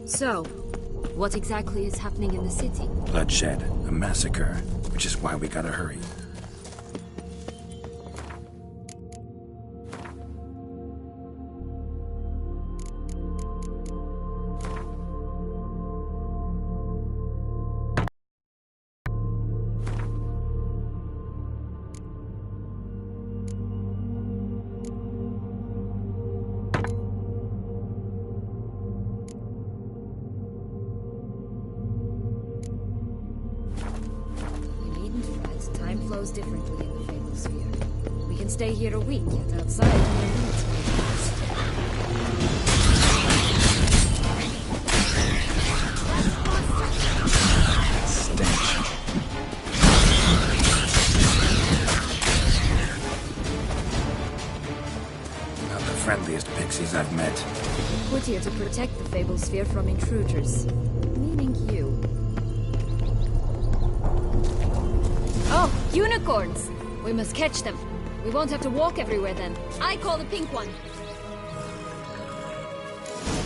So, what exactly is happening in the city? Bloodshed, a massacre, which is why we gotta hurry. Flows differently in the Fable Sphere. We can stay here a week, yet outside we're Stench. Not the friendliest pixies I've met. put here to protect the Fable Sphere from intruders. Meaning you. Oh, unicorns! We must catch them. We won't have to walk everywhere then. I call the pink one.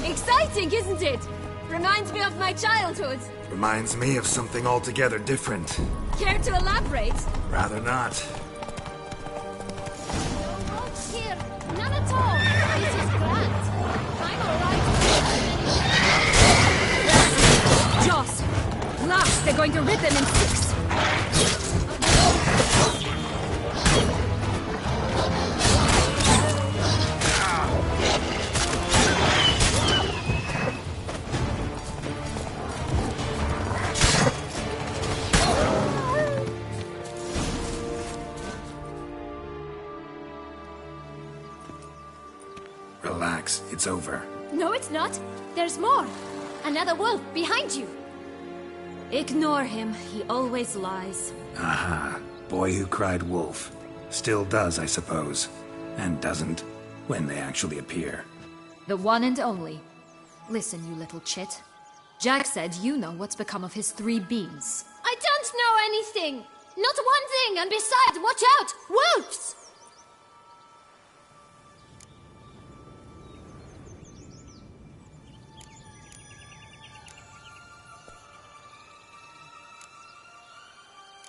Exciting, isn't it? Reminds me of my childhood. Reminds me of something altogether different. Care to elaborate? Rather not. No roads here. None at all. This is grand. I'm alright. Joss! Last, they're going to rip them in six. Relax, it's over. No, it's not. There's more. Another wolf behind you. Ignore him. He always lies. Aha. Boy who cried wolf. Still does, I suppose. And doesn't, when they actually appear. The one and only. Listen, you little chit. Jack said you know what's become of his 3 beams. I don't know anything! Not one thing, and besides, watch out! Wolves!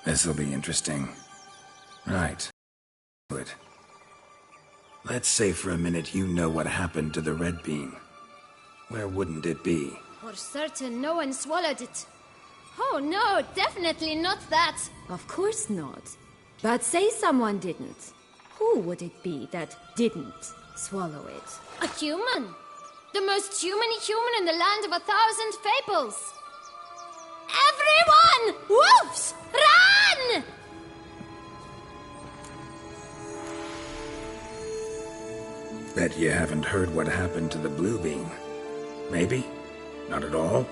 This'll be interesting. Right. Good. Let's say for a minute you know what happened to the red bean. Where wouldn't it be? For certain, no one swallowed it. Oh no, definitely not that. Of course not. But say someone didn't. Who would it be that didn't swallow it? A human. The most humany human in the land of 1,000 fables. Everyone! Wolves! Run! Bet you haven't heard what happened to the blue bean. Maybe? Not at all?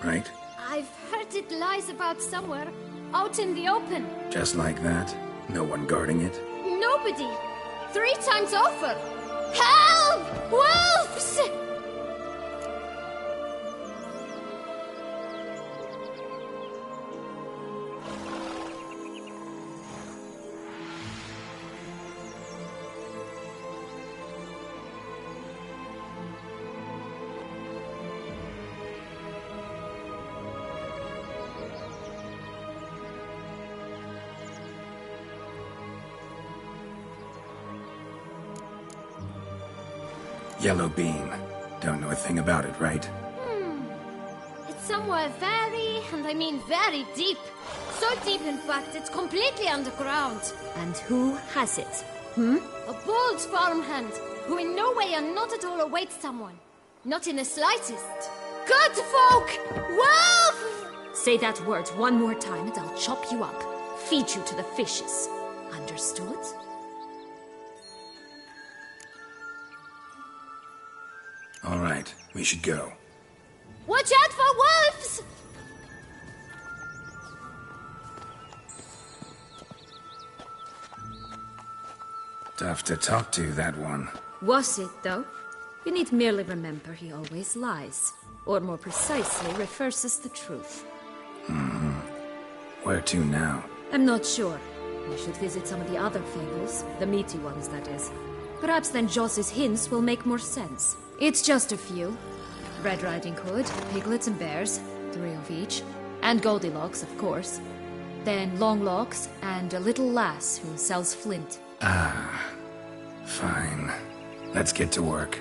Right? I've heard it lies about somewhere, out in the open. Just like that? No one guarding it? Nobody. 3 times over. Help! Wolves! Yellow bean. Don't know a thing about it, right? It's somewhere very, and I mean very deep. So deep, in fact, it's completely underground. And who has it? A bold farmhand, who in no way and not at all awaits someone. Not in the slightest. Good folk! Wolf! Say that word one more time and I'll chop you up. Feed you to the fishes. Understood? All right, we should go. Watch out for wolves! Tough to talk to, that one. Was it, though? You need merely remember he always lies. Or more precisely, refers as the truth. Where to now? I'm not sure. We should visit some of the other fables. The meaty ones, that is. Perhaps then Joss's hints will make more sense. It's just a few. Red Riding Hood, piglets and bears, 3 of each, and Goldilocks, of course. Then Longlocks and a little lass who sells flint. Fine. Let's get to work.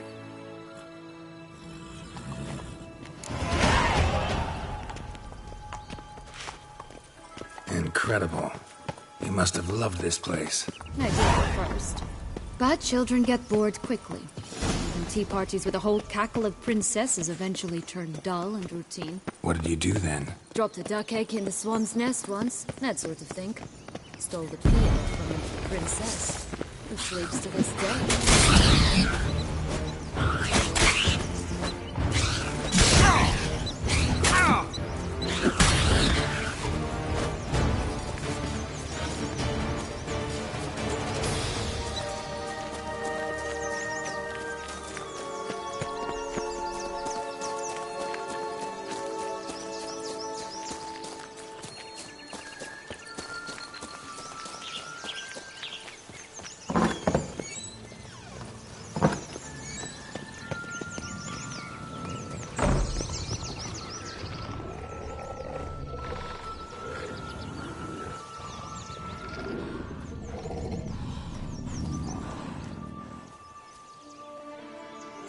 Incredible. You must have loved this place. I did at first. But children get bored quickly. Even tea parties with a whole cackle of princesses eventually turn dull and routine. What did you do then? Dropped a duck egg in the swan's nest once, that sort of thing. Stole the peanut from a princess, who sleeps to this day.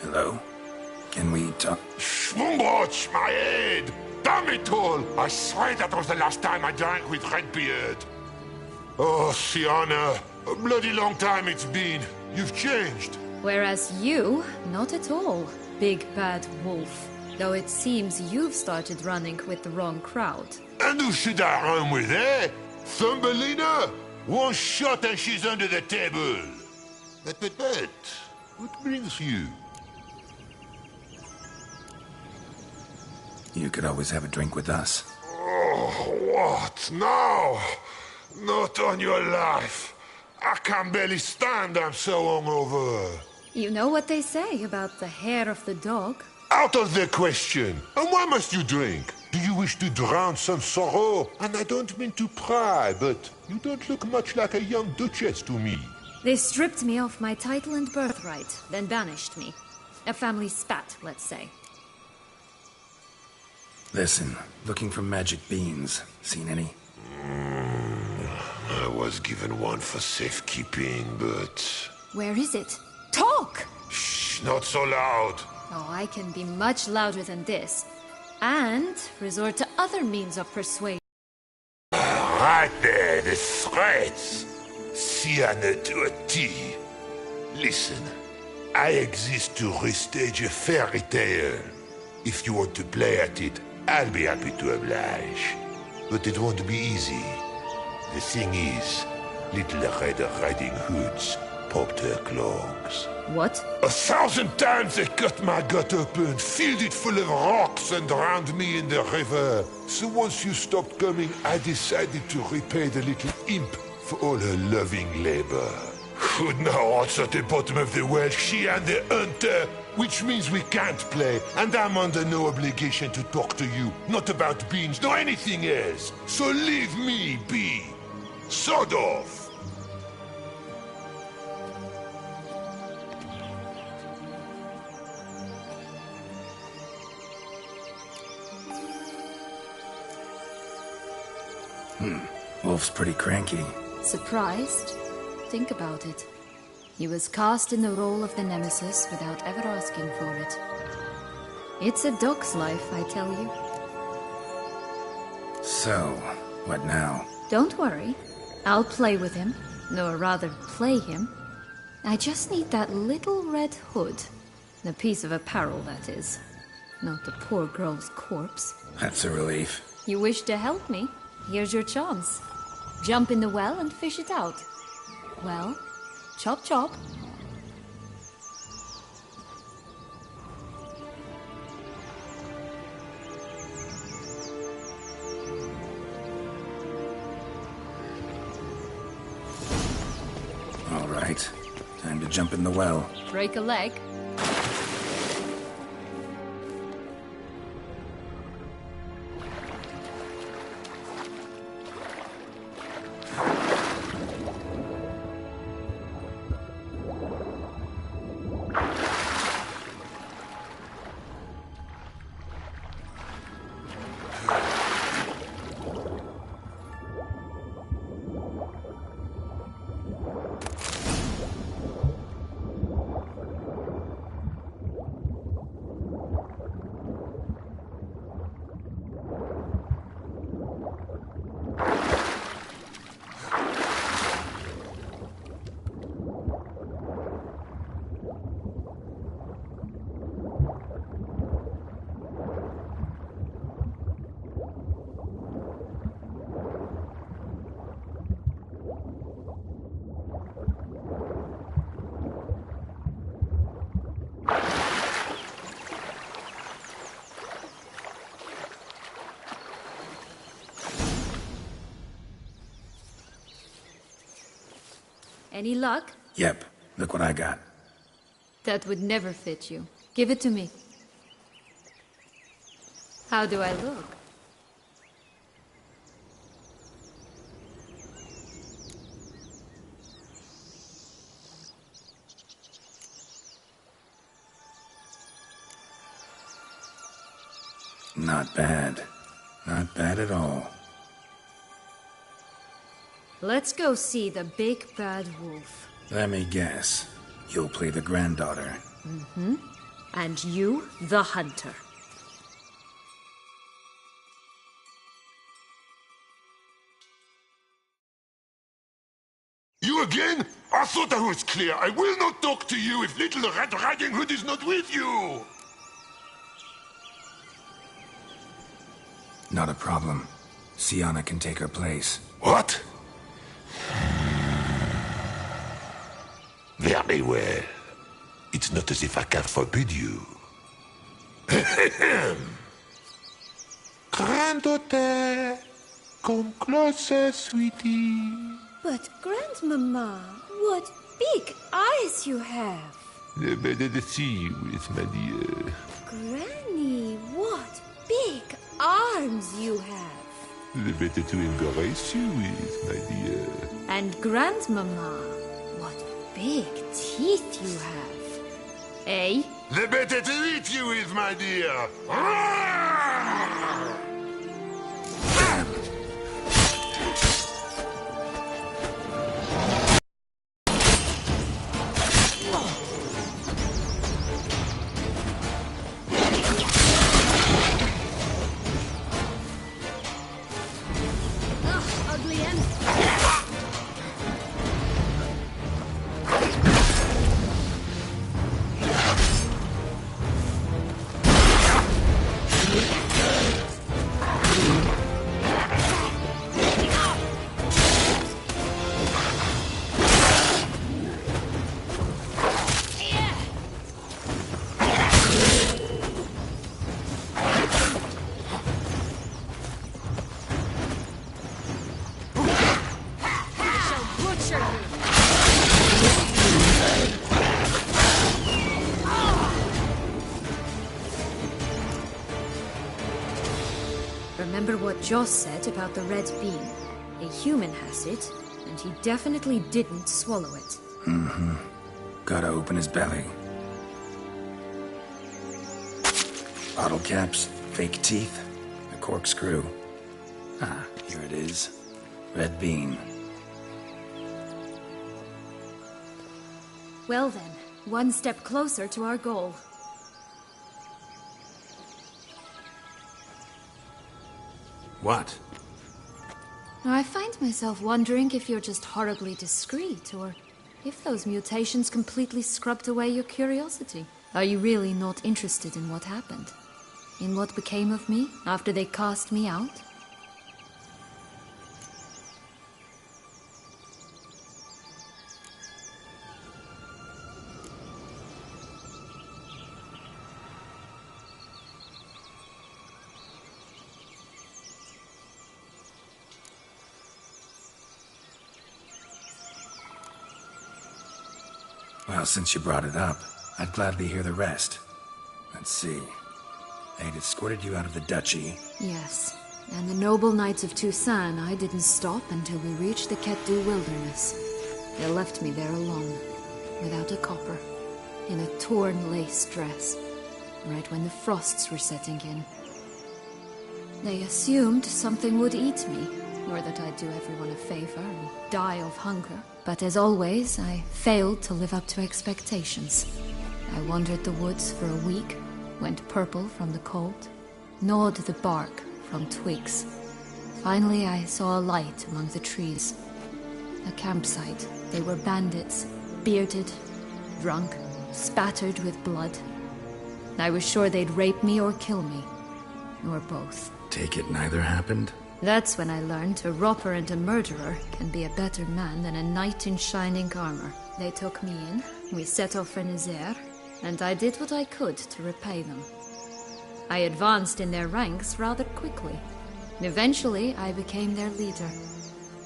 Hello? Can we talk? Schwumbroch, my head! Damn it all! I swear that was the last time I drank with Redbeard. Oh, Sienna, a bloody long time it's been. You've changed. Whereas you, not at all, big bad wolf. Though it seems you've started running with the wrong crowd. And who should I run with, eh? Thumbelina? One shot and she's under the table. But, what brings you? You could always have a drink with us. Oh, what now? Not on your life. I can barely stand, I'm so hungover. You know what they say about the hair of the dog? Out of the question. And why must you drink? Do you wish to drown some sorrow? And I don't mean to pry, but you don't look much like a young duchess to me. They stripped me of my title and birthright, then banished me. A family spat, let's say. Listen, looking for magic beans. Seen any? I was given one for safekeeping, but... Where is it? Talk! Shh, not so loud. Oh, I can be much louder than this. And resort to other means of persuasion. Right there, the threats. Sienna to a T. Listen, I exist to restage a fairy tale. If you want to play at it, I'll be happy to oblige. But it won't be easy. The thing is, little Red Riding Hoods popped her clogs. What? 1,000 times they cut my gut open, filled it full of rocks and drowned me in the river. So once you stopped coming, I decided to repay the little imp for all her loving labor. Who'd know what's at the bottom of the well? She and the hunter, which means we can't play, and I'm under no obligation to talk to you, not about beans, nor anything else. So leave me be. Sod off. Wolf's pretty cranky. Surprised? Think about it. He was cast in the role of the Nemesis without ever asking for it. It's a dog's life, I tell you. So, what now? Don't worry. I'll play with him. Or rather, play him. I just need that little red hood. The piece of apparel, that is. Not the poor girl's corpse. That's a relief. You wish to help me? Here's your chance. Jump in the well and fish it out. Well, chop chop. All right. Time to jump in the well. Break a leg. Any luck? Yep, look what I got. That would never fit you. Give it to me. How do I look? Not bad. Not bad at all. Let's go see the big bad wolf. Let me guess. You'll play the granddaughter. Mm-hmm. And you, the hunter. You again? I thought I was clear. I will not talk to you if little Red Riding Hood is not with you! Not a problem. Sienna can take her place. What? Very well. It's not as if I can forbid you. Granddaughter, come closer, sweetie. But, Grandmama, what big eyes you have! The better to see you with, my dear. Granny, what big arms you have! The better to embrace you with, my dear. And Grandmama, what big teeth you have! Eh? The better to eat you with, my dear. Ugly end. Remember what Joss said about the red bean? A human has it, and he definitely didn't swallow it. Mm-hmm. Gotta open his belly. Bottle caps, fake teeth, a corkscrew. Ah, here it is. Red bean. Well then, one step closer to our goal. What? I find myself wondering if you're just horribly discreet, or if those mutations completely scrubbed away your curiosity. Are you really not interested in what happened? In what became of me after they cast me out? Well, since you brought it up, I'd gladly hear the rest. Let's see. They'd escorted you out of the duchy. Yes. And the noble knights of Toussaint, I didn't stop until we reached the Ketdu wilderness. They left me there alone, without a copper, in a torn lace dress, right when the frosts were setting in. They assumed something would eat me, or that I'd do everyone a favor and die of hunger. But as always, I failed to live up to expectations. I wandered the woods for a week, went purple from the cold, gnawed the bark from twigs. Finally, I saw a light among the trees. A campsite. They were bandits, bearded, drunk, spattered with blood. I was sure they'd rape me or kill me, or both. Take it neither happened? That's when I learned a robber and a murderer can be a better man than a knight in shining armor. They took me in, we set off for Nazaire, and I did what I could to repay them. I advanced in their ranks rather quickly. Eventually, I became their leader.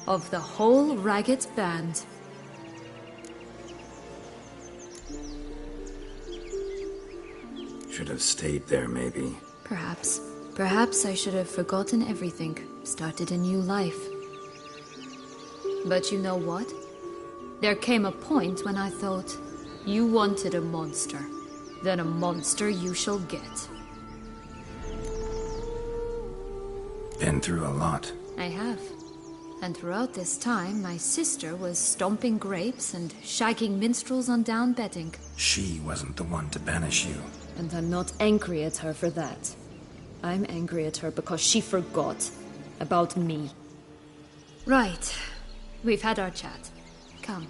Of the whole ragged band. Should have stayed there, maybe. Perhaps. Perhaps I should have forgotten everything, started a new life. But you know what? There came a point when I thought, you wanted a monster. Then a monster you shall get. Been through a lot. I have. And throughout this time, my sister was stomping grapes and shagging minstrels on down bedding. She wasn't the one to banish you. And I'm not angry at her for that. I'm angry at her because she forgot about me. Right. We've had our chat. Come.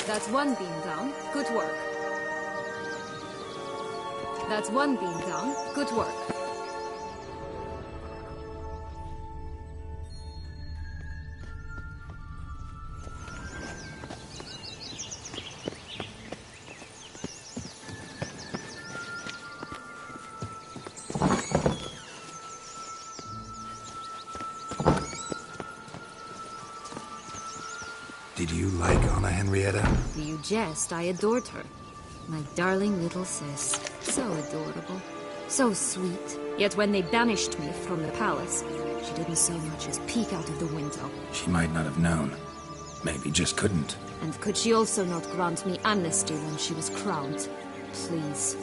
That's one beam down. Good work. That's one beam down. Good work. Did you like Anna Henrietta? Do you jest? I adored her. My darling little sis. So adorable. So sweet. Yet when they banished me from the palace, she didn't so much as peek out of the window. She might not have known. Maybe just couldn't. And could she also not grant me amnesty when she was crowned? Please.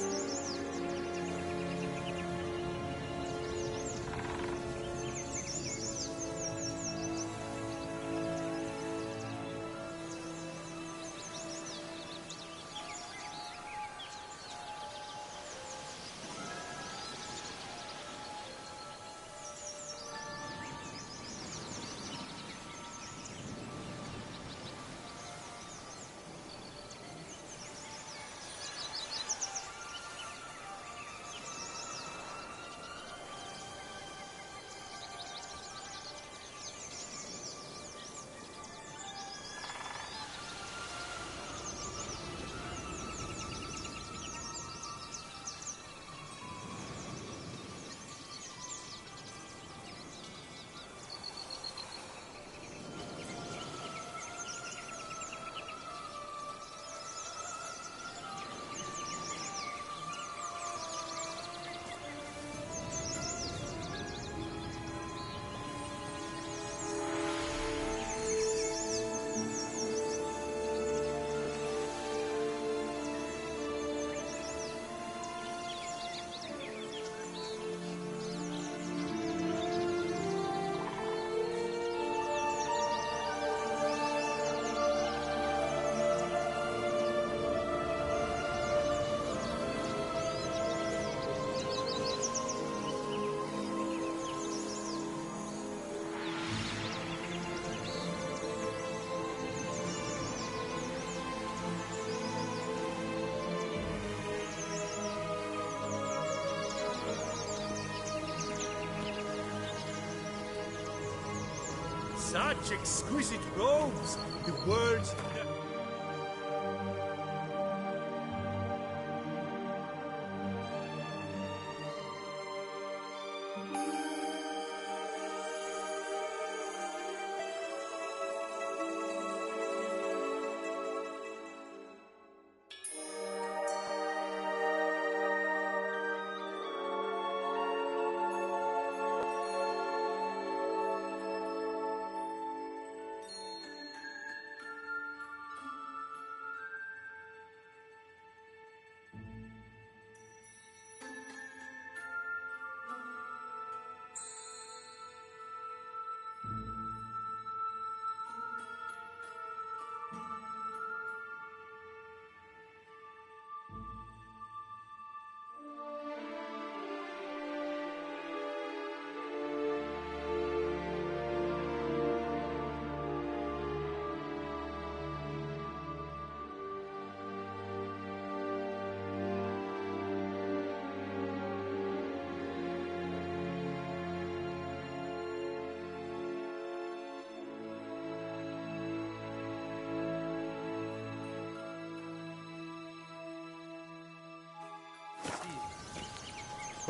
Such exquisite robes. The words.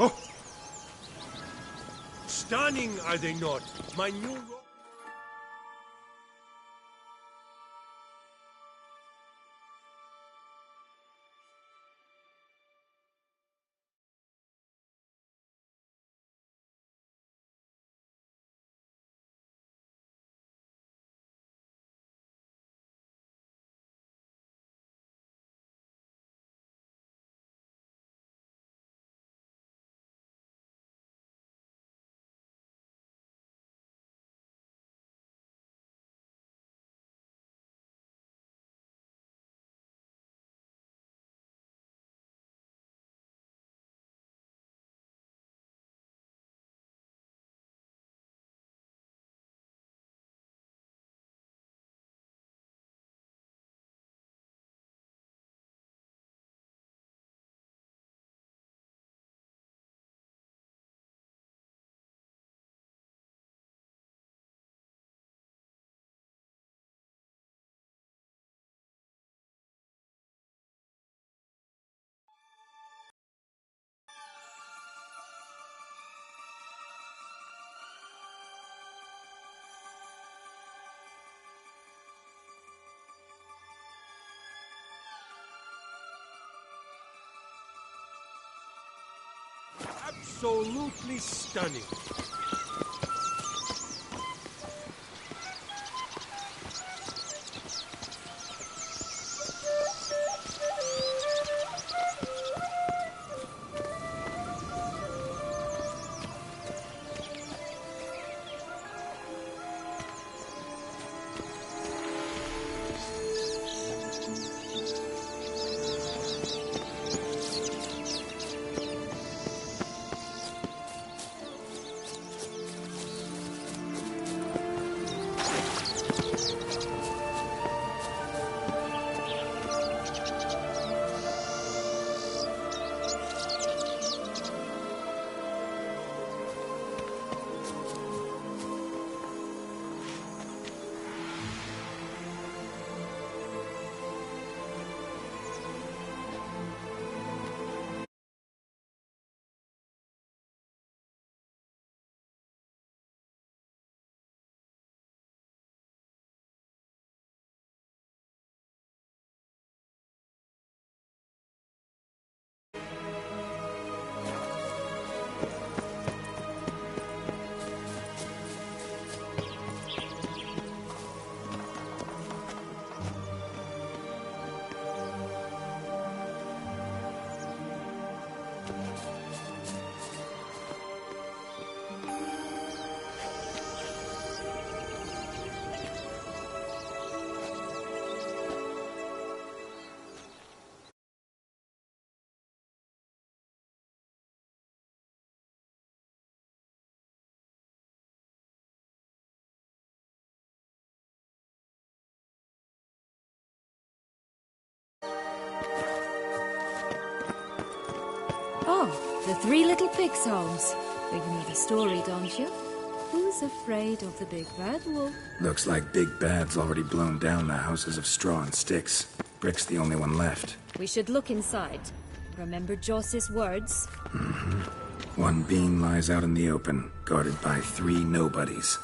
Oh! Stunning, are they not? My new... Absolutely stunning. Oh, the Three Little Pigs homes. You need a story, don't you? Who's afraid of the big bad wolf? Looks like Big Bad's already blown down the houses of straw and sticks. Brick's the only one left. We should look inside. Remember Joss's words? One being lies out in the open, guarded by 3 nobodies.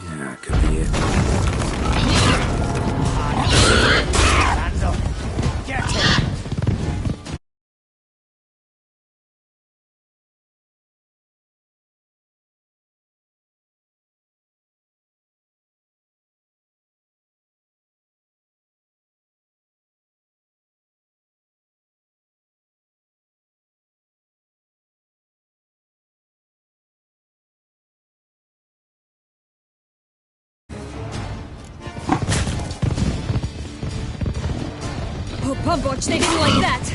Yeah, could be it. Hands up! Get him! Oh, Pumbotch, they didn't like that!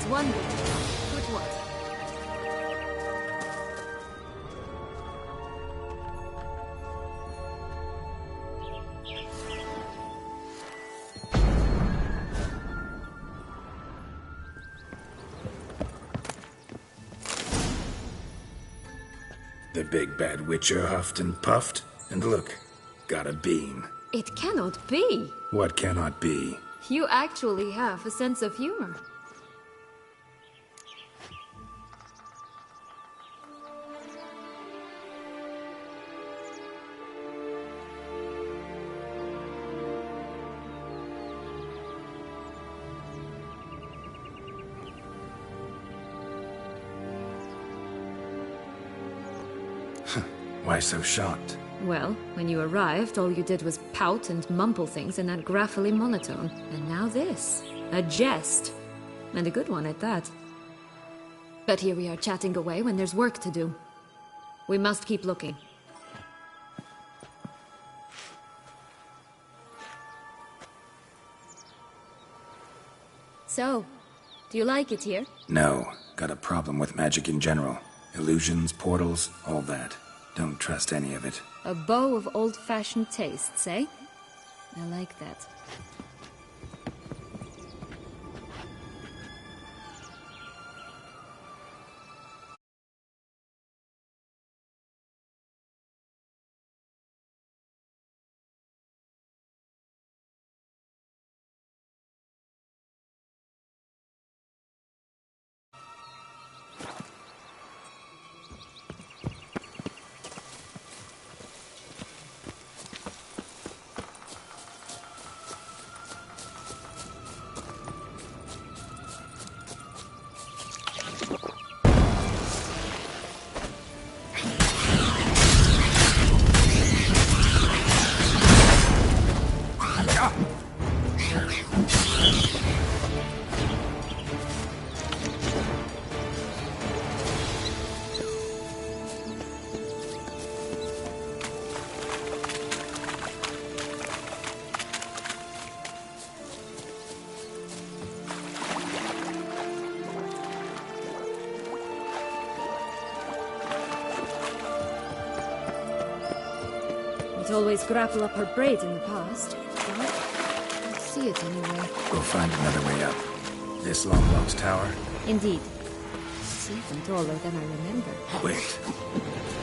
one bit. Good work. The big bad witcher huffed and puffed, and look, got a bean. It cannot be. What cannot be? You actually have a sense of humor. Why so shocked? Well, when you arrived, all you did was pout and mumble things in that graphily monotone. And now this. A jest. And a good one at that. But here we are chatting away when there's work to do. We must keep looking. So, do you like it here? No. Got a problem with magic in general. Illusions, portals, all that. Don't trust any of it. A bow of old-fashioned tastes, eh? I like that. Always grapple up her braids in the past. Well, let's see it anyway. We'll find another way up. This long-lost tower? Indeed. It's even taller than I remember. Wait.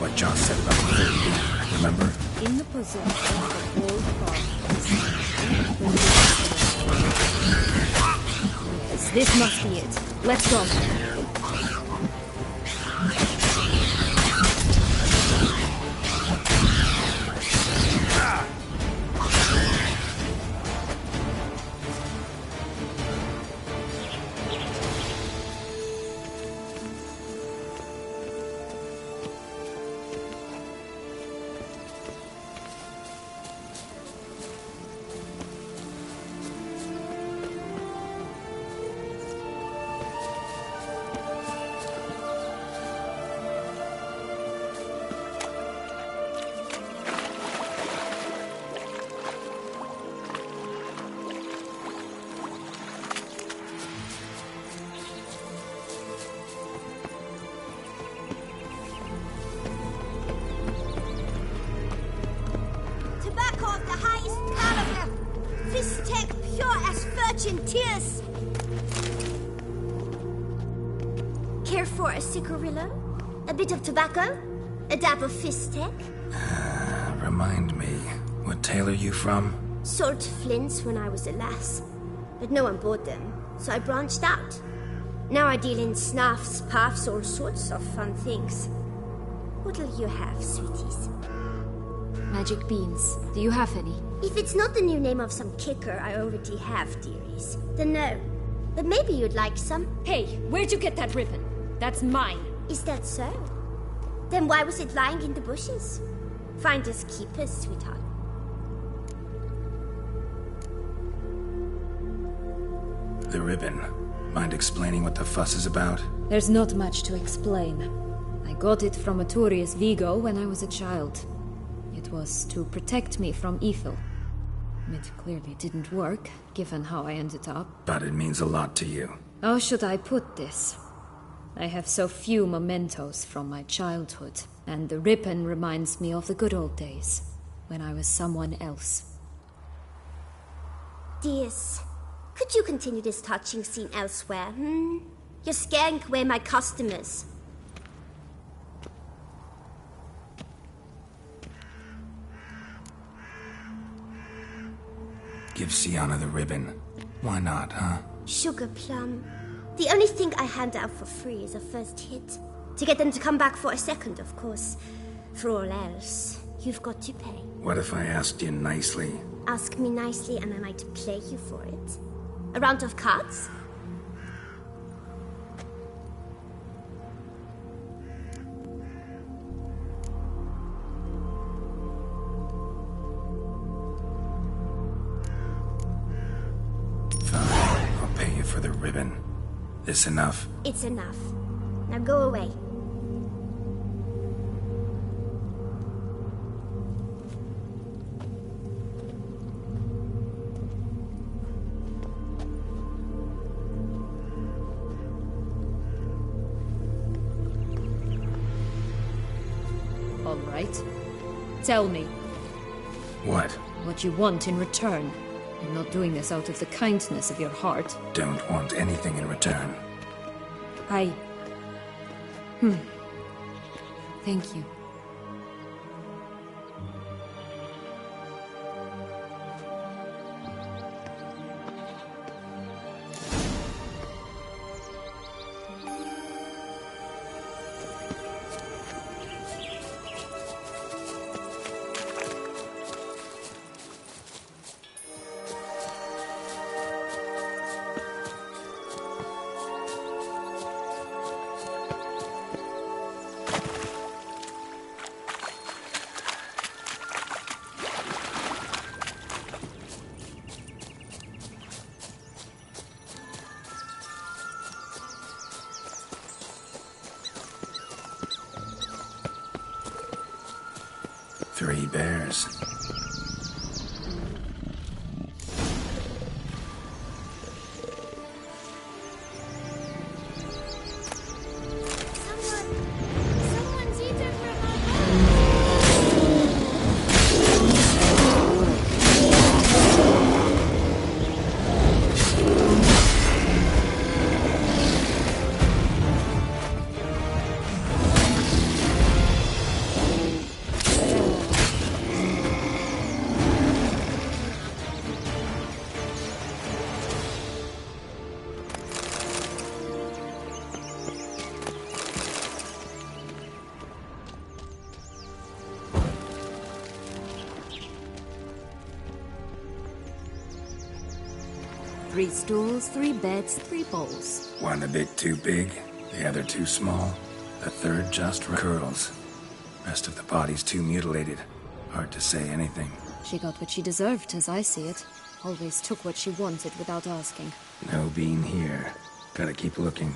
What John said about the third beam, remember? In the possession of old farmers. Yes, this must be it. Let's go. Tears. Care for a cigarillo? A bit of tobacco? A dab of fistek? Remind me, what tale are you from? Sold flints when I was a lass, but no one bought them, so I branched out. Now I deal in snuffs, puffs, all sorts of fun things. What'll you have, sweeties? Magic beans. Do you have any? If it's not the new name of some kicker I already have, dearies, then no. But maybe you'd like some. Hey, where'd you get that ribbon? That's mine. Is that so? Then why was it lying in the bushes? Finders keepers, sweetheart. The ribbon. Mind explaining what the fuss is about? There's not much to explain. I got it from Aturius Vigo when I was a child. It was to protect me from evil. It clearly didn't work, given how I ended up. But it means a lot to you. How should I put this? I have so few mementos from my childhood, and the ribbon reminds me of the good old days, when I was someone else. Dears, could you continue this touching scene elsewhere, You're scaring away my customers. Give Sienna the ribbon. Why not, huh? Sugar plum. The only thing I hand out for free is a first hit. To get them to come back for a second, of course. For all else, you've got to pay. What if I asked you nicely? Ask me nicely and I might play you for it. A round of cards? Fine, I'll pay you for the ribbon. This enough? It's enough. Now go away. All right. Tell me. What? What you want in return. I'm not doing this out of the kindness of your heart. Don't want anything in return. Thank you. Three bears. Someone's eaten from our bowl. Three stools, three beds, three bowls. One a bit too big, the other too small, the third just curls. Rest of the body's too mutilated. Hard to say anything. She got what she deserved, as I see it. Always took what she wanted without asking. No bean here. Gotta keep looking.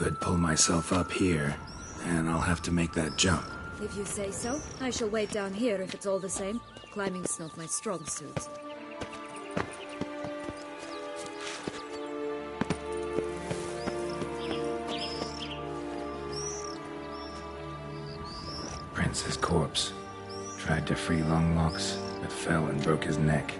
could pull myself up here, and I'll have to make that jump. If you say so, I shall wait down here if it's all the same. Climbing's not my strong suit. Prince's corpse. Tried to free Longlocks, but fell and broke his neck.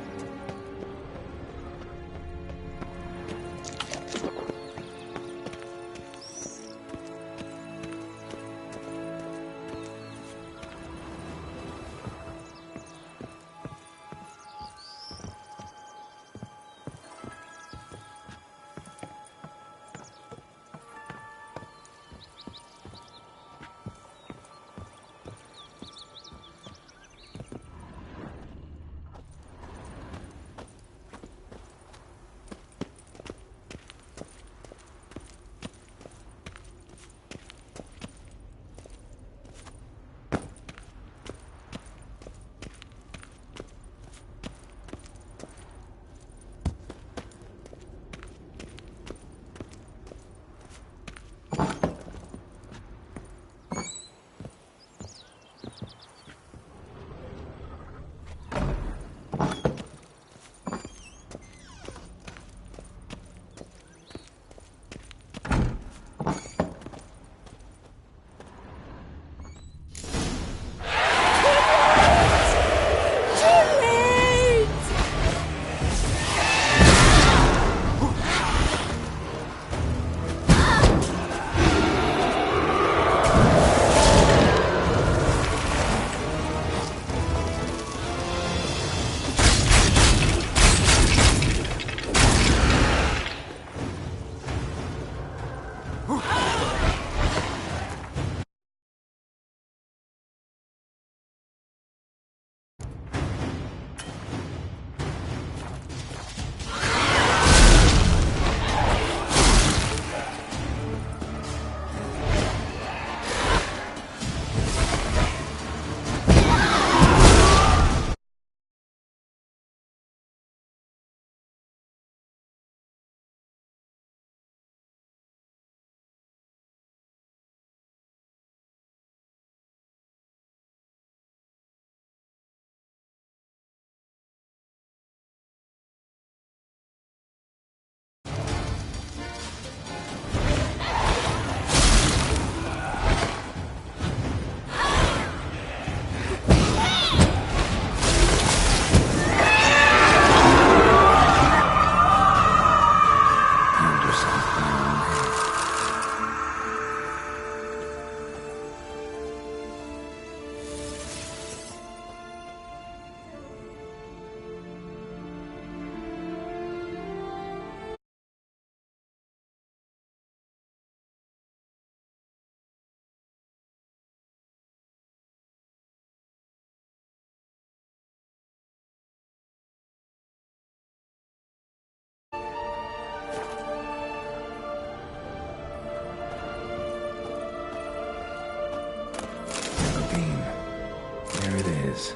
There it is.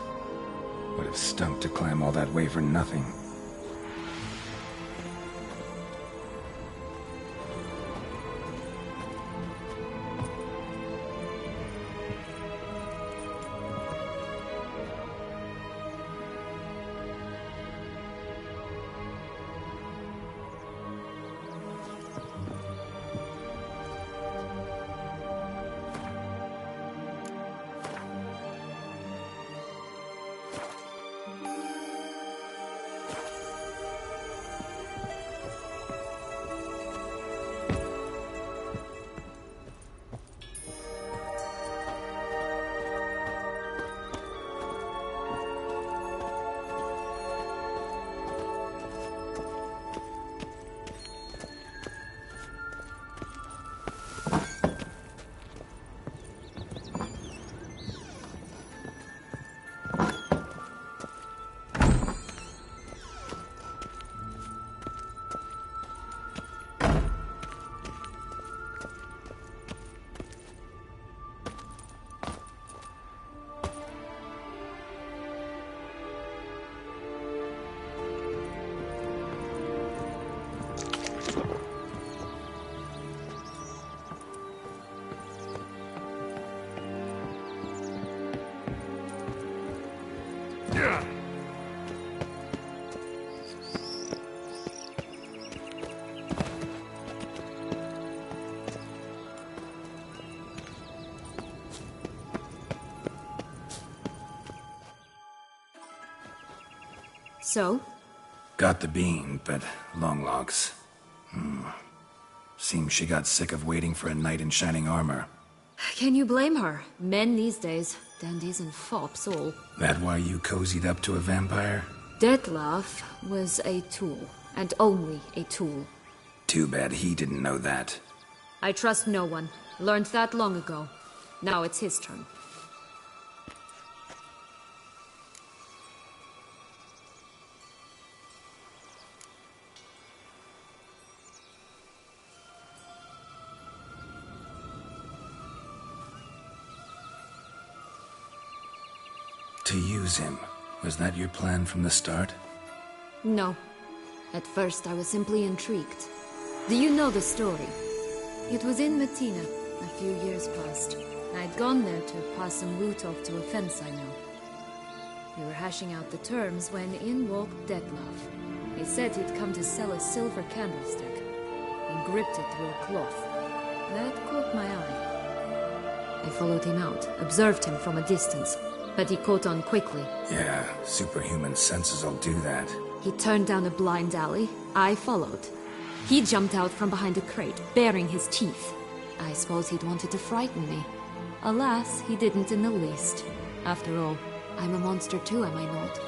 Would have stunk to climb all that way for nothing. So? Got the bean, but long logs. Seems she got sick of waiting for a knight in shining armor. Can you blame her? Men these days, dandies and fops all. That why you cozied up to a vampire? Detlef was a tool, and only a tool. Too bad he didn't know that. I trust no one. Learned that long ago. Now it's his turn. To use him. Was that your plan from the start? No. At first I was simply intrigued. Do you know the story? It was in Matina, a few years past. I'd gone there to pass some loot off to a fence I know. We were hashing out the terms when in walked Detlef. He said he'd come to sell a silver candlestick. He gripped it through a cloth. That caught my eye. I followed him out, observed him from a distance, but he caught on quickly. Yeah, superhuman senses will do that. He turned down a blind alley. I followed. He jumped out from behind a crate, baring his teeth. I suppose he'd wanted to frighten me. Alas, he didn't in the least. After all, I'm a monster too, am I not?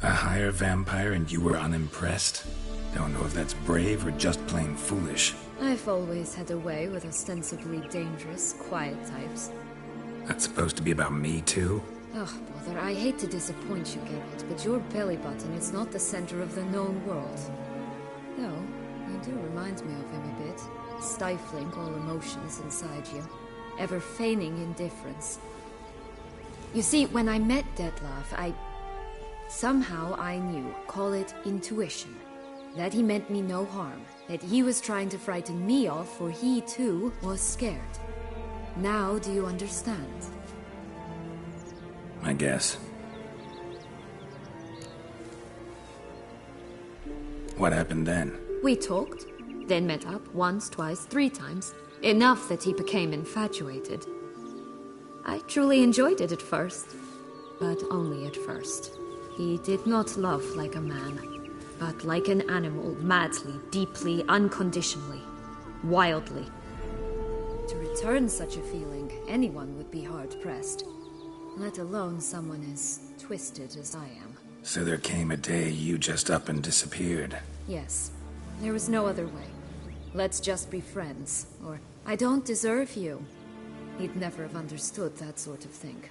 A higher vampire and you were unimpressed? Don't know if that's brave or just plain foolish. I've always had a way with ostensibly dangerous, quiet types. That's supposed to be about me too? Oh, bother, I hate to disappoint you, Geralt, but your belly button is not the center of the known world. Though, you do remind me of him a bit, stifling all emotions inside you, ever feigning indifference. You see, when I met Detlef, somehow I knew, call it intuition, that he meant me no harm, that he was trying to frighten me off, for he too was scared. Now do you understand? I guess. What happened then? We talked, then met up once, twice, 3 times. Enough that he became infatuated. I truly enjoyed it at first, but only at first. He did not love like a man, but like an animal, madly, deeply, unconditionally, wildly. To return such a feeling, anyone would be hard-pressed, let alone someone as twisted as I am. So there came a day you just up and disappeared. Yes, there was no other way. Let's just be friends, or I don't deserve you. He'd never have understood that sort of thing.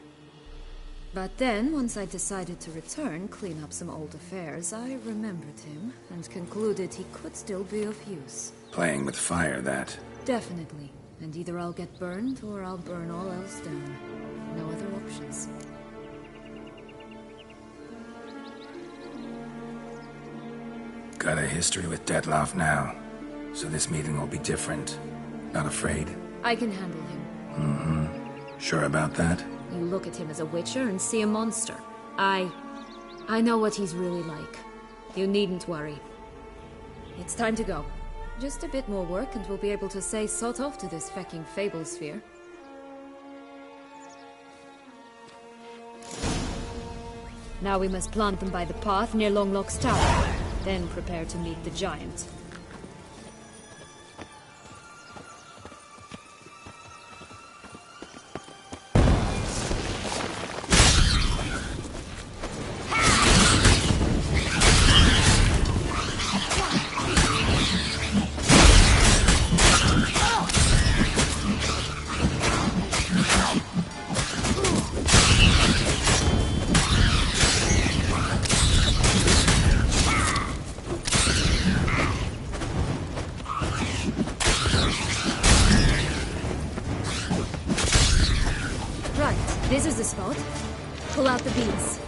But then, once I decided to return, clean up some old affairs, I remembered him and concluded he could still be of use. Playing with fire, that. Definitely. And either I'll get burned, or I'll burn all else down. No other options. Got a history with Detlef now, so this meeting will be different. Not afraid? I can handle him. Mm-hmm. Sure about that? You look at him as a witcher and see a monster. I know what he's really like. You needn't worry. It's time to go. Just a bit more work and we'll be able to say sort off to this fecking fable sphere. Now we must plant them by the path near Longlock's tower. Then prepare to meet the giant. This is the spot. Pull out the beams.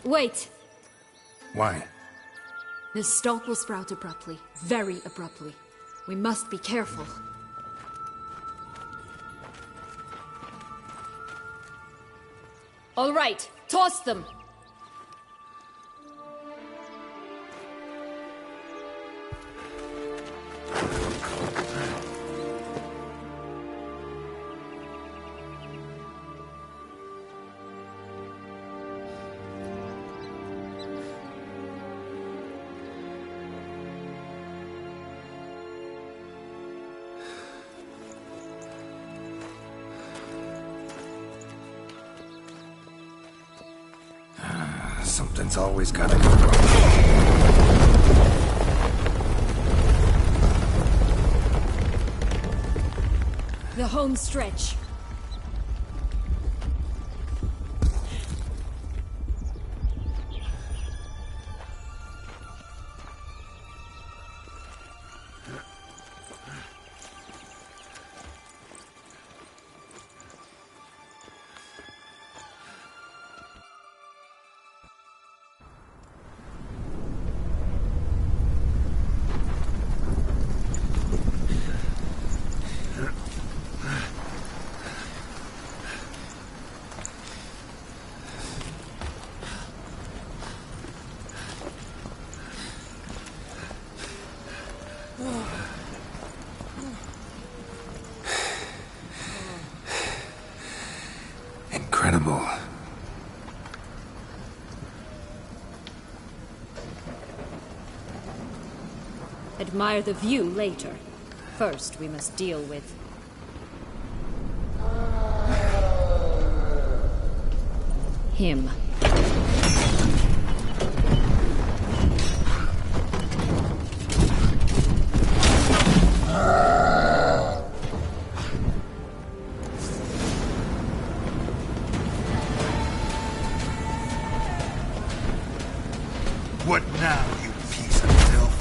Wait. Why? This stalk will sprout abruptly, very abruptly. We must be careful. All right, toss them! Something's always gotta go wrong. The home stretch. Incredible. Admire the view later. First, we must deal with... him. What now, you piece of filth?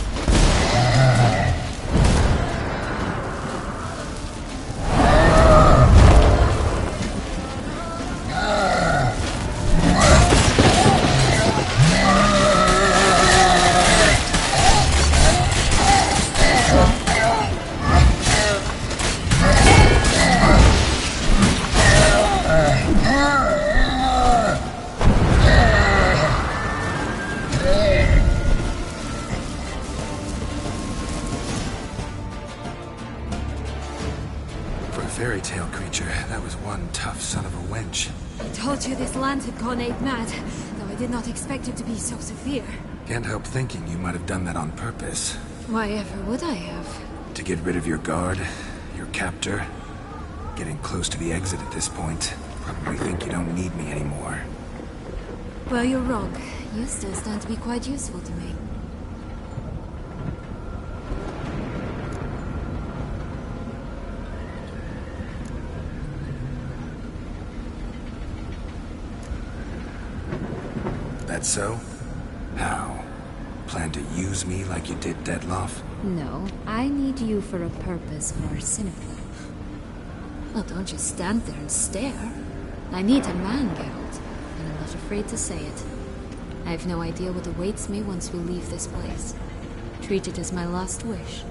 Fairy tale creature, that was one tough son of a wench. I told you this land had gone ape mad, though I did not expect it to be so severe. Can't help thinking you might have done that on purpose. Why ever would I have? To get rid of your guard, your captor. Getting close to the exit at this point. Probably think you don't need me anymore. Well, you're wrong. You still stand to be quite useful to me. That's so? How? Plan to use me like you did Deadloff? No, I need you for a purpose more simple. Well, don't just stand there and stare. I need a man, Geralt, and I'm not afraid to say it. I have no idea what awaits me once we leave this place. Treat it as my last wish.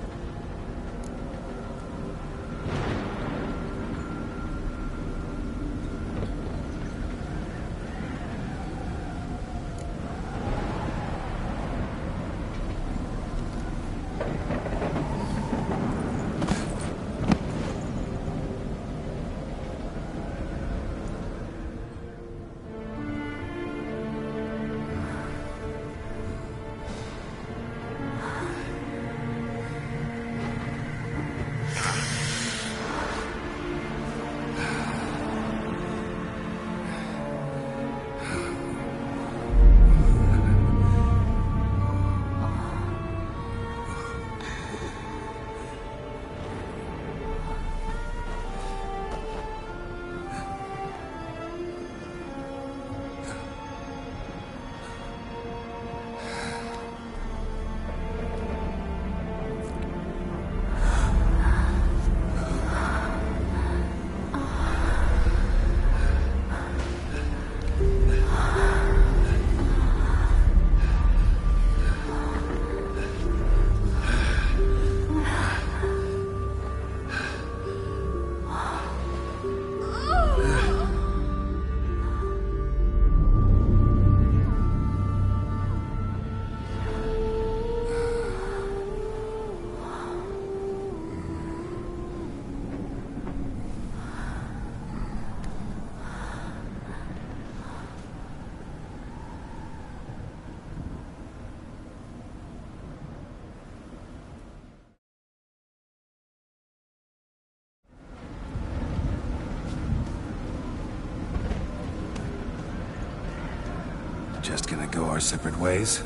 Just gonna go our separate ways?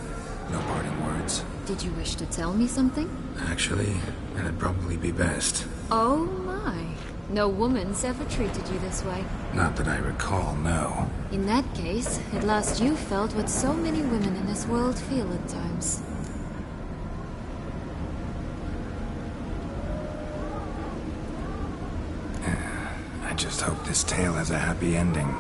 No parting words? Did you wish to tell me something? Actually, that'd probably be best. Oh my. No woman's ever treated you this way. Not that I recall, no. In that case, at last you felt what so many women in this world feel at times. I just hope this tale has a happy ending.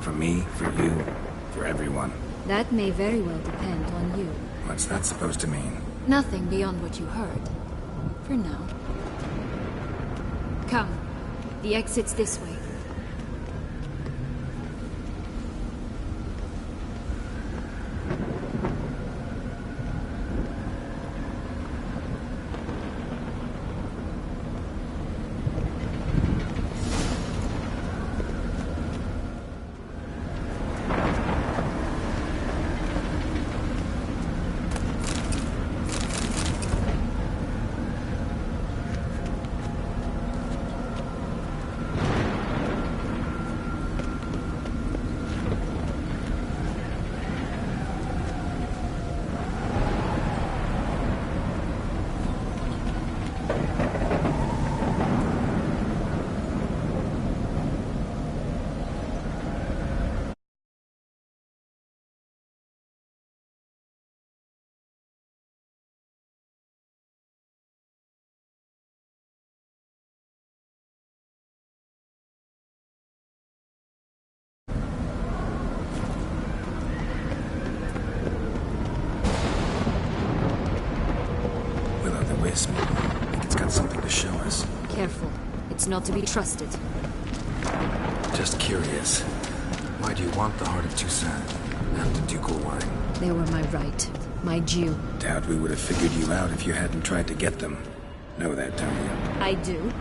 For me, for you, for everyone. That may very well depend on you. What's that supposed to mean? Nothing beyond what you heard. For now. Come. The exit's this way. I think it's got something to show us. Careful. It's not to be trusted. Just curious. Why do you want the heart of Toussaint and the ducal wine? They were my right. My due. Doubt we would have figured you out if you hadn't tried to get them. Know that, don't you? I do.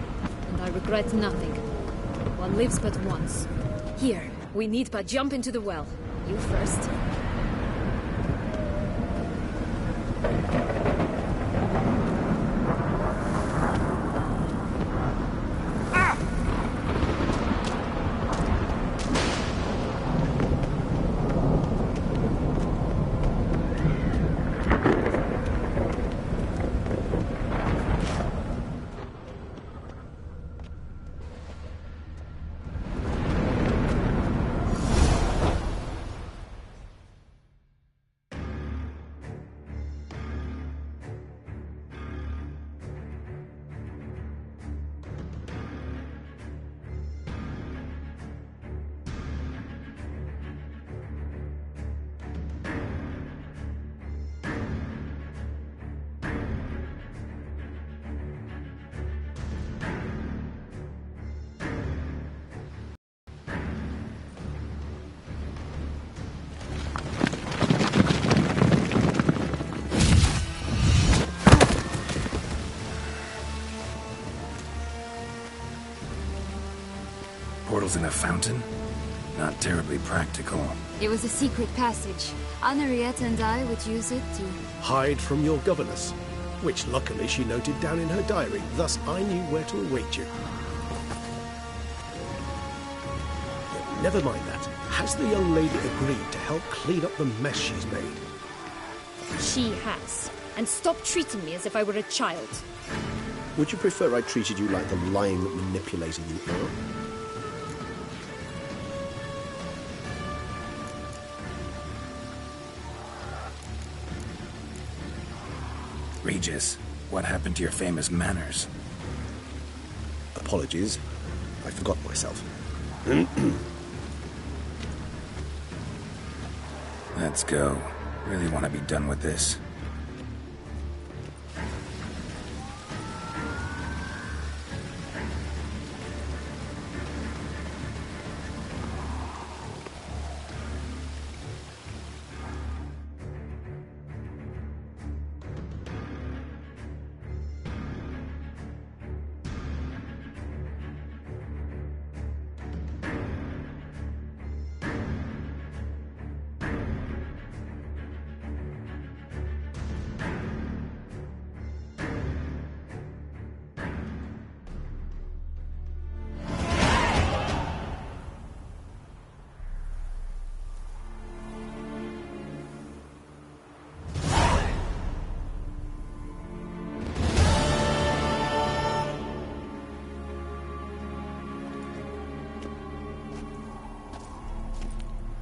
And I regret nothing. One lives but once. Here, we need but jump into the well. You first. Portals in a fountain? Not terribly practical. It was a secret passage. Henriette and I would use it to... Hide from your governess, which luckily she noted down in her diary, thus I knew where to await you. Never mind that. Has the young lady agreed to help clean up the mess she's made? She has. And stop treating me as if I were a child. Would you prefer I treated you like the lying, manipulating you are? Regis, what happened to your famous manners? Apologies. I forgot myself. Let's go. Really want to be done with this.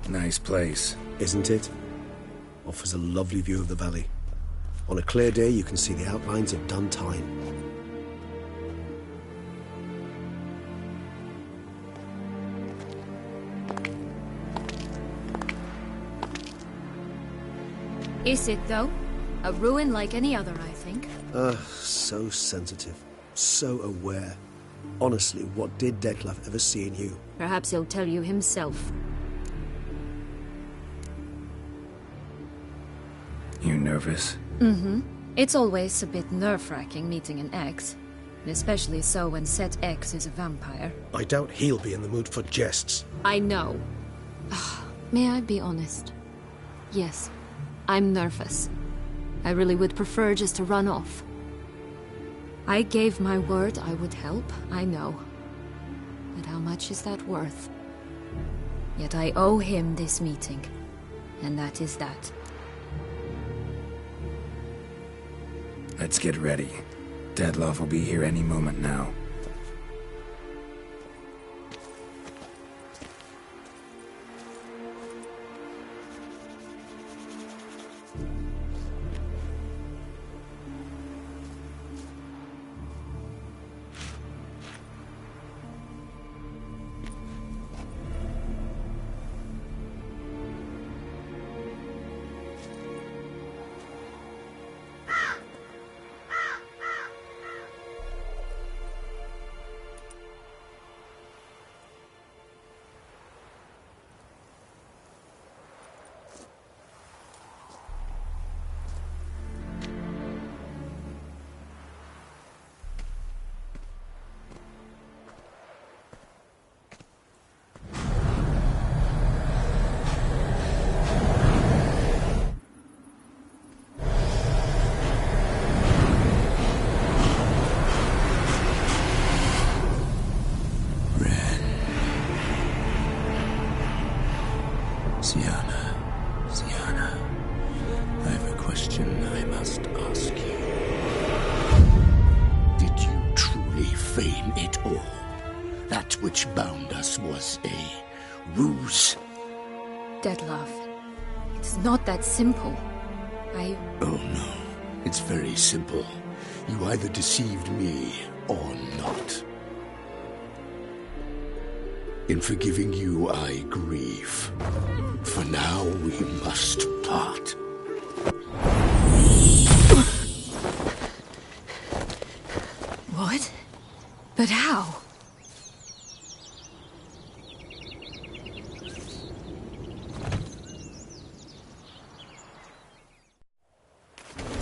Nice place. Isn't it? Offers a lovely view of the valley. On a clear day, you can see the outlines of done time. Is it, though? A ruin like any other, I think. So sensitive. So aware. Honestly, what did Detlef ever see in you? Perhaps he'll tell you himself. You nervous? Mm-hmm. It's always a bit nerve-wracking meeting an ex. Especially so when said ex is a vampire. I doubt he'll be in the mood for jests. I know. May I be honest? Yes, I'm nervous. I really would prefer just to run off. I gave my word I would help, I know. But how much is that worth? Yet I owe him this meeting. And that is that. Let's get ready. Detlef will be here any moment now. Sienna, I have a question I must ask you. Did you truly feign it all? That which bound us was a ruse? Detlef, it's not that simple. Oh no, it's very simple. You either deceived me or not. In forgiving you, I grieve. For now, we must part. What? But how?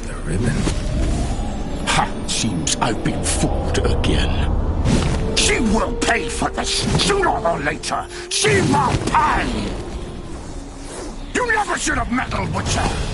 The ribbon. Ha! Seems I've been fooled again. She will pay for this, sooner or later. She will pay! You never should have meddled with her!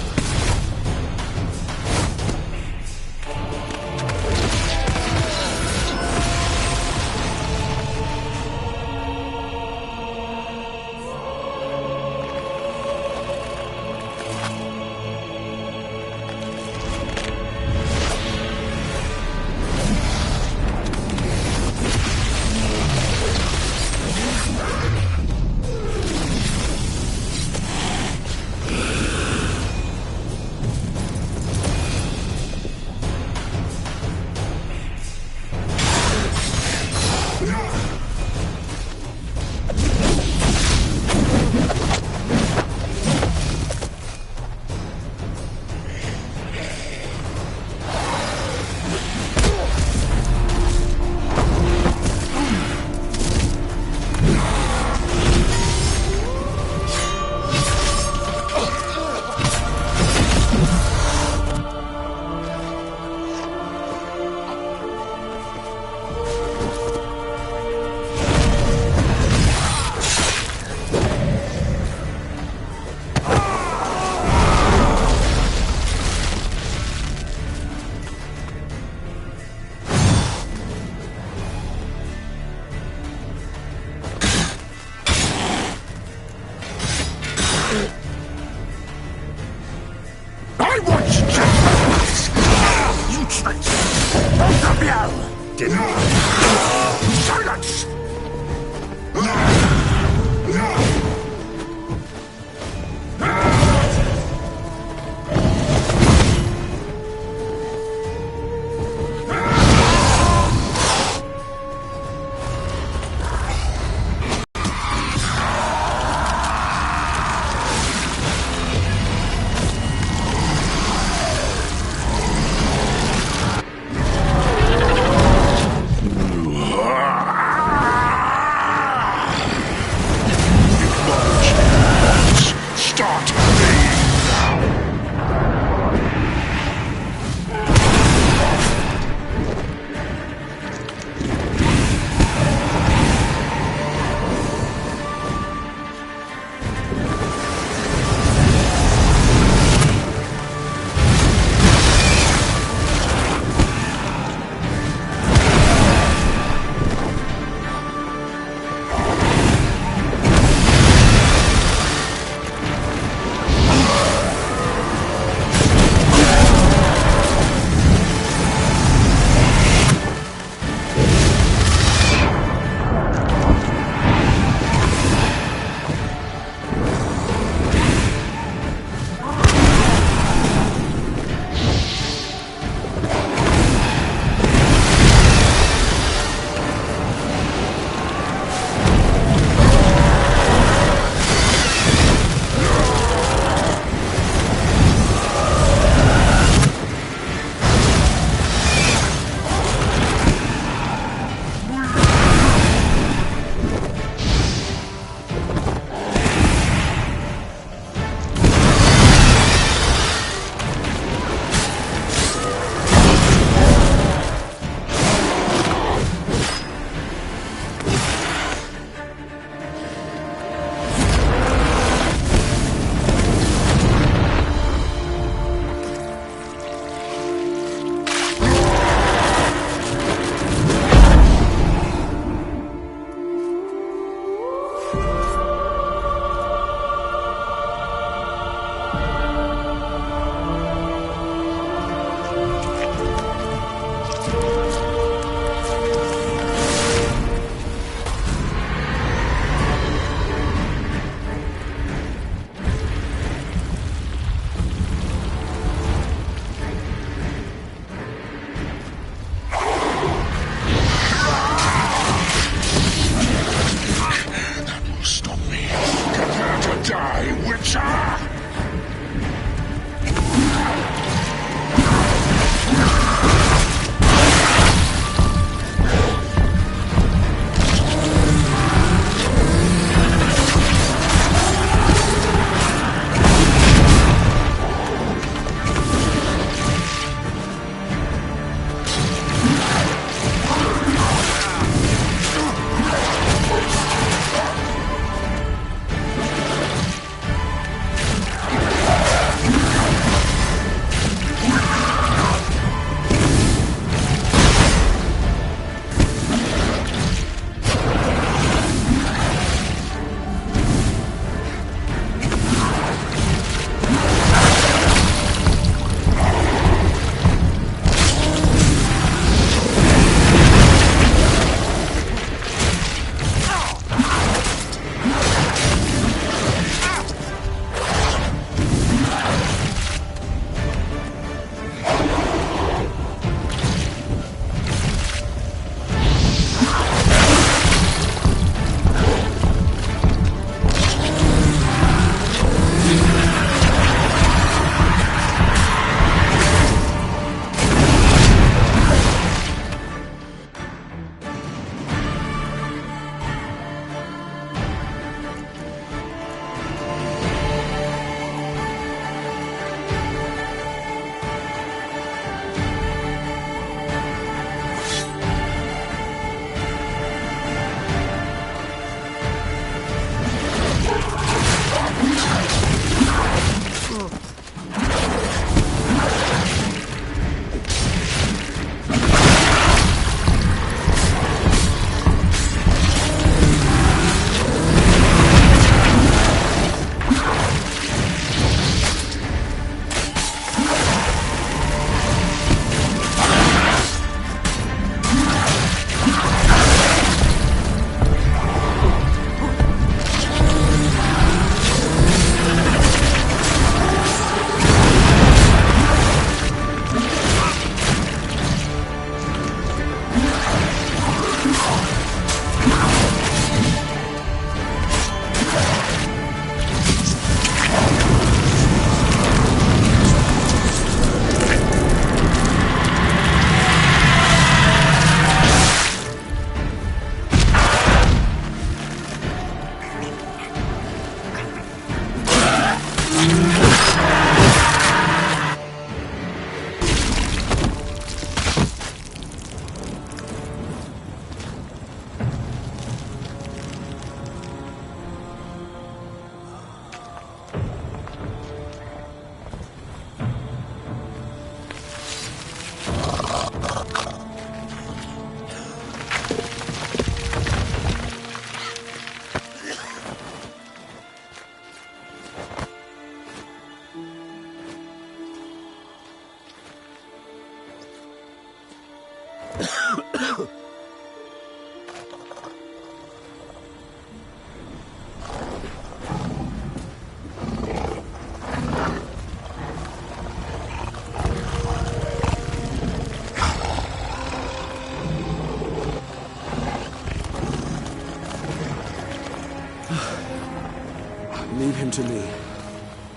Leave him to me.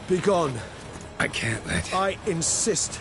Be gone. I can't let... I insist.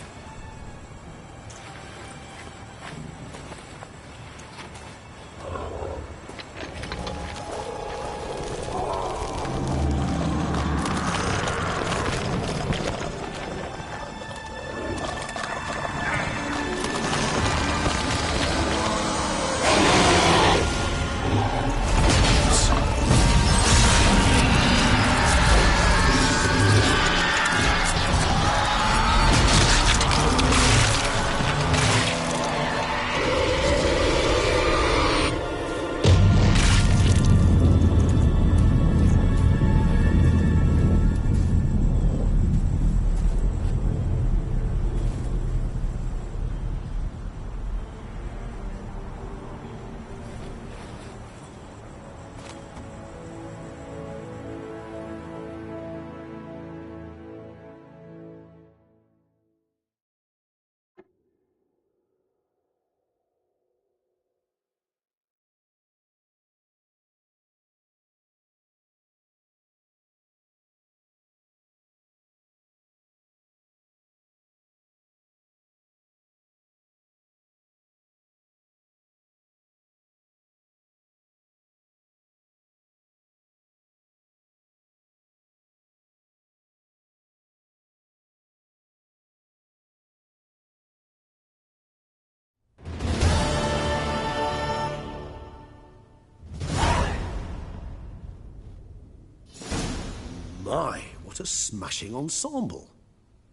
My, what a smashing ensemble.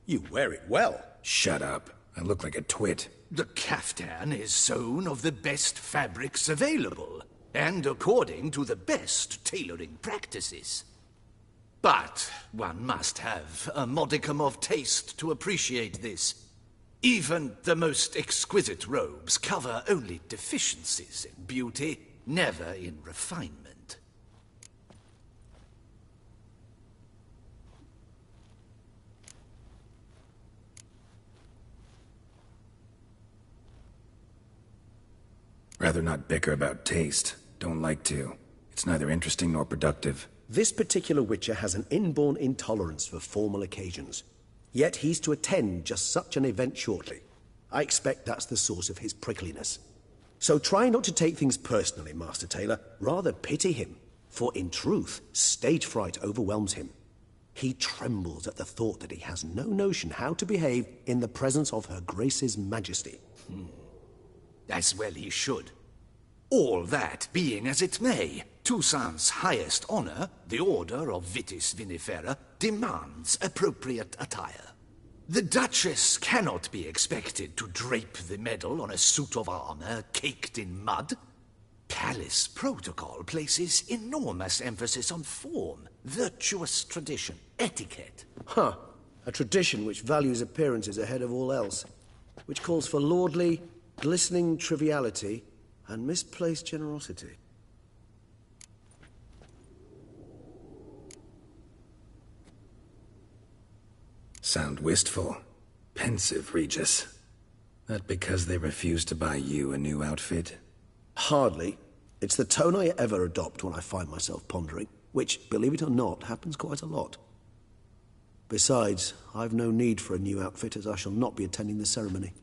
You wear it well. Shut up. I look like a twit. The caftan is sewn of the best fabrics available, and according to the best tailoring practices. But one must have a modicum of taste to appreciate this. Even the most exquisite robes cover only deficiencies in beauty, never in refinement. Rather not bicker about taste. Don't like to. It's neither interesting nor productive. This particular Witcher has an inborn intolerance for formal occasions. Yet he's to attend just such an event shortly. I expect that's the source of his prickliness. So try not to take things personally, Master Taylor. Rather pity him. For in truth, stage fright overwhelms him. He trembles at the thought that he has no notion how to behave in the presence of Her Grace's Majesty. As well he should. All that being as it may, Toussaint's highest honor, the Order of Vitis Vinifera, demands appropriate attire. The Duchess cannot be expected to drape the medal on a suit of armor caked in mud. Palace protocol places enormous emphasis on form, virtuous tradition, etiquette. Huh. A tradition which values appearances ahead of all else. Which calls for lordly, glistening triviality and misplaced generosity. Sound wistful. Pensive, Regis. That because they refuse to buy you a new outfit? Hardly. It's the tone I ever adopt when I find myself pondering, which, believe it or not, happens quite a lot. Besides, I've no need for a new outfit as I shall not be attending the ceremony.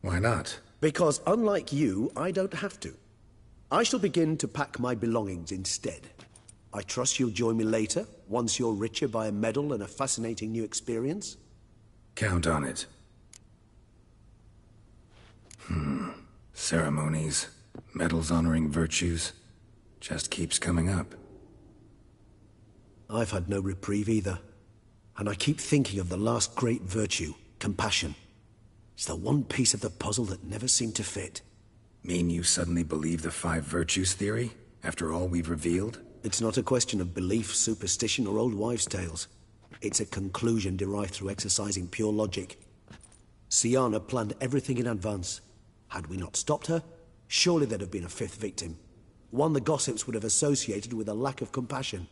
Why not? Because unlike you, I don't have to. I shall begin to pack my belongings instead. I trust you'll join me later, once you're richer by a medal and a fascinating new experience? Count on it. Ceremonies, medals honoring virtues, just keeps coming up. I've had no reprieve either. And I keep thinking of the last great virtue, compassion. It's the one piece of the puzzle that never seemed to fit. Mean you suddenly believe the 5 virtues theory, after all we've revealed? It's not a question of belief, superstition, or old wives' tales. It's a conclusion derived through exercising pure logic. Syanna planned everything in advance. Had we not stopped her, surely there'd have been a 5th victim. One the gossips would have associated with a lack of compassion.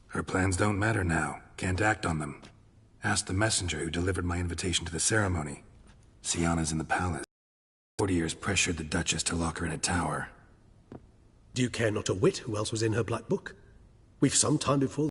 Her plans don't matter now. Can't act on them. Ask the messenger who delivered my invitation to the ceremony. Syanna's in the palace. Courtiers pressured the Duchess to lock her in a tower. Do you care not a whit who else was in her black book? We've some time before